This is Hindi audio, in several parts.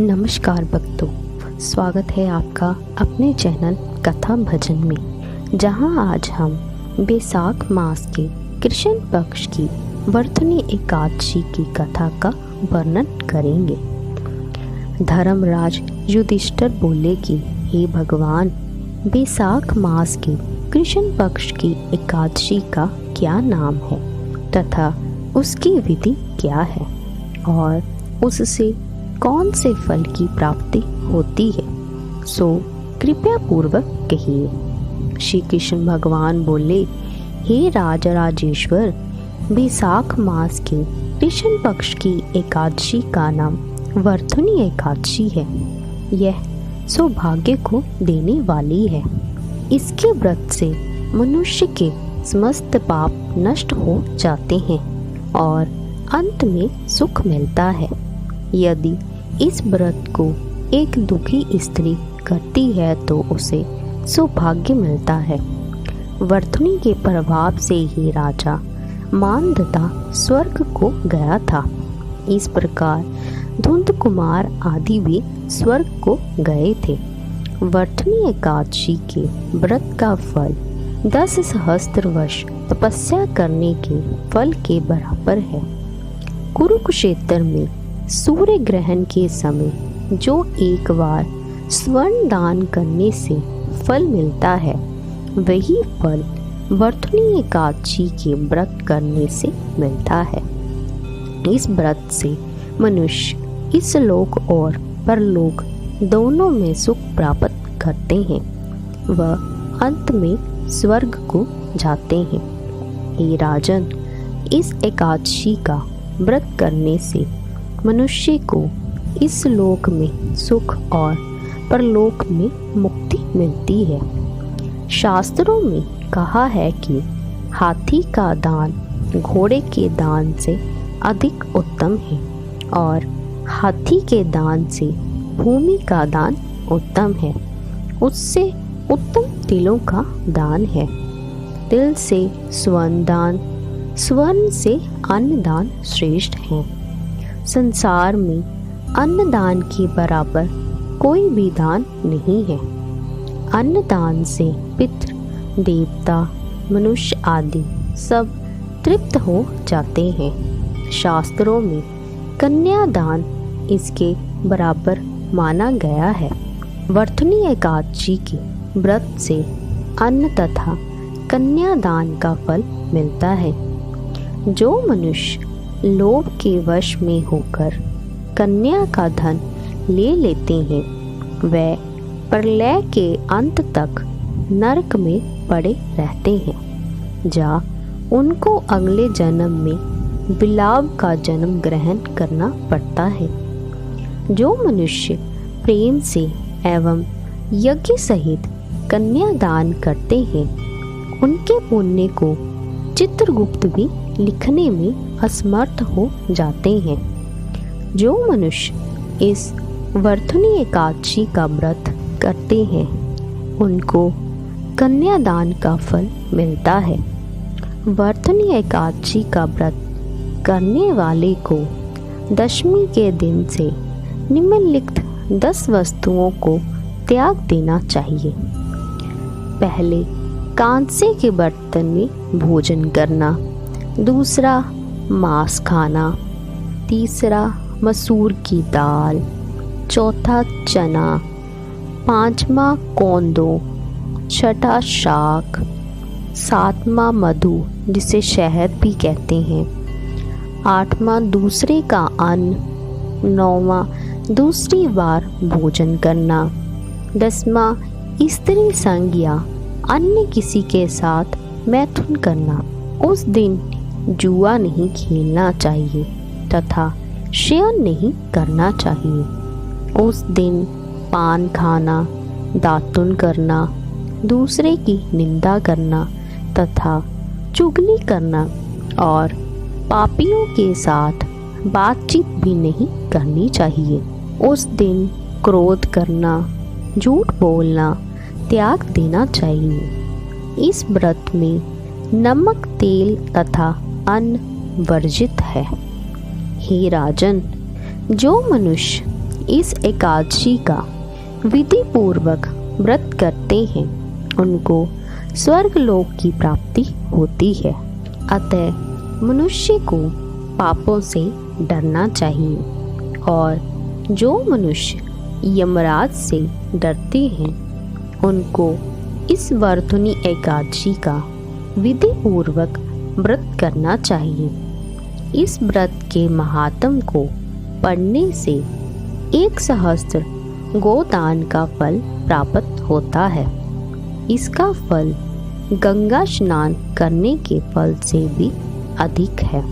नमस्कार भक्तों, स्वागत है आपका अपने चैनल कथा भजन में, जहां आज हम बैसाख मास के कृष्ण पक्ष की वर्तनी एकादशी की कथा का वर्णन करेंगे। धर्मराज युधिष्ठिर बोले कि हे भगवान, बैसाख मास के कृष्ण पक्ष की एकादशी का क्या नाम है तथा उसकी विधि क्या है और उससे कौन से फल की प्राप्ति होती है, सो कृपया पूर्वक कहिए। श्री कृष्ण भगवान बोले, हे राजराजेश्वर, बैसाख मास के कृष्ण पक्ष की एकादशी का नाम वर्तनी एकादशी है। यह सौभाग्य को देने वाली है। इसके व्रत से मनुष्य के समस्त पाप नष्ट हो जाते हैं और अंत में सुख मिलता है। यदि इस व्रत को एक दुखी स्त्री करती है तो उसे सौभाग्य मिलता है। वर्तनी के प्रभाव से ही राजा मानदता स्वर्ग को गया था। इस प्रकार धुंध कुमार आदि भी स्वर्ग को गए थे। वर्तनी एकादशी के व्रत का फल 10 सहस्त्र वर्ष तपस्या करने के फल के बराबर है। कुरुक्षेत्र में सूर्य ग्रहण के समय जो एक बार स्वर्ण दान करने से फल मिलता है, वही फल वर्तनी एकादशी के व्रत करने से मिलता है। इस व्रत से मनुष्य इस लोक और परलोक दोनों में सुख प्राप्त करते हैं व अंत में स्वर्ग को जाते हैं। हे राजन, इस एकादशी का व्रत करने से मनुष्य को इस लोक में सुख और परलोक में मुक्ति मिलती है। शास्त्रों में कहा है कि हाथी का दान घोड़े के दान से अधिक उत्तम है और हाथी के दान से भूमि का दान उत्तम है। उससे उत्तम तिलों का दान है। तिल से स्वर्ण दान, स्वर्ण से अन्न दान श्रेष्ठ है। संसार में अन्नदान के बराबर कोई भी दान नहीं है। अन्नदान से पितृ, देवता, मनुष्य आदि सब तृप्त हो जाते हैं। शास्त्रों में कन्यादान इसके बराबर माना गया है। वर्तनी एकादशी के व्रत से अन्न तथा कन्यादान का फल मिलता है। जो मनुष्य लोभ के वश में होकर कन्या का धन ले लेते हैं, वे प्रलय के अंत तक नरक में पड़े रहते हैं, जहाँ उनको अगले जन्म में बिलाव का जन्म ग्रहण करना पड़ता है। जो मनुष्य प्रेम से एवं यज्ञ सहित कन्यादान करते हैं, उनके पुण्य को चित्रगुप्त भी लिखने में असमर्थ हो जाते हैं। जो मनुष्य इस वर्तनी एकादशी का व्रत करते हैं, उनको कन्यादान का फल मिलता है। वर्तनी एकादशी का व्रत करने वाले को दशमी के दिन से निम्नलिखित 10 वस्तुओं को त्याग देना चाहिए। पहले, कांसे के बर्तन में भोजन करना। दूसरा, मांस खाना। तीसरा, मसूर की दाल। चौथा, चना। पांचवा, कोंदो। छठा, शाक। सातवां, मधु जिसे शहद भी कहते हैं। आठवां, दूसरे का अन्न। नौवां, दूसरी बार भोजन करना। 10वां, स्त्री संग या अन्य किसी के साथ मैथुन करना। उस दिन जुआ नहीं खेलना चाहिए तथा शयन नहीं करना चाहिए। उस दिन पान खाना, दातुन करना, दूसरे की निंदा करना तथा चुगली करना और पापियों के साथ बातचीत भी नहीं करनी चाहिए। उस दिन क्रोध करना, झूठ बोलना त्याग देना चाहिए। इस व्रत में नमक, तेल तथा अन्न वर्जित है। हे राजन, जो मनुष्य इस एकादशी का विधि पूर्वक व्रत करते हैं उनको स्वर्ग लोक की प्राप्ति होती है। अतः मनुष्य को पापों से डरना चाहिए और जो मनुष्य यमराज से डरते हैं उनको इस वर्तुनी एकादशी का विधि पूर्वक व्रत करना चाहिए। इस व्रत के महात्म को पढ़ने से 1 सहस्त्र गोदान का फल प्राप्त होता है। इसका फल गंगा स्नान करने के फल से भी अधिक है।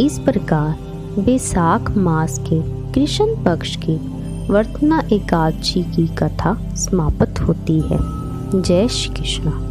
इस प्रकार बैसाख मास के कृष्ण पक्ष की वर्तना एकादशी की कथा समाप्त होती है। जय श्री कृष्ण।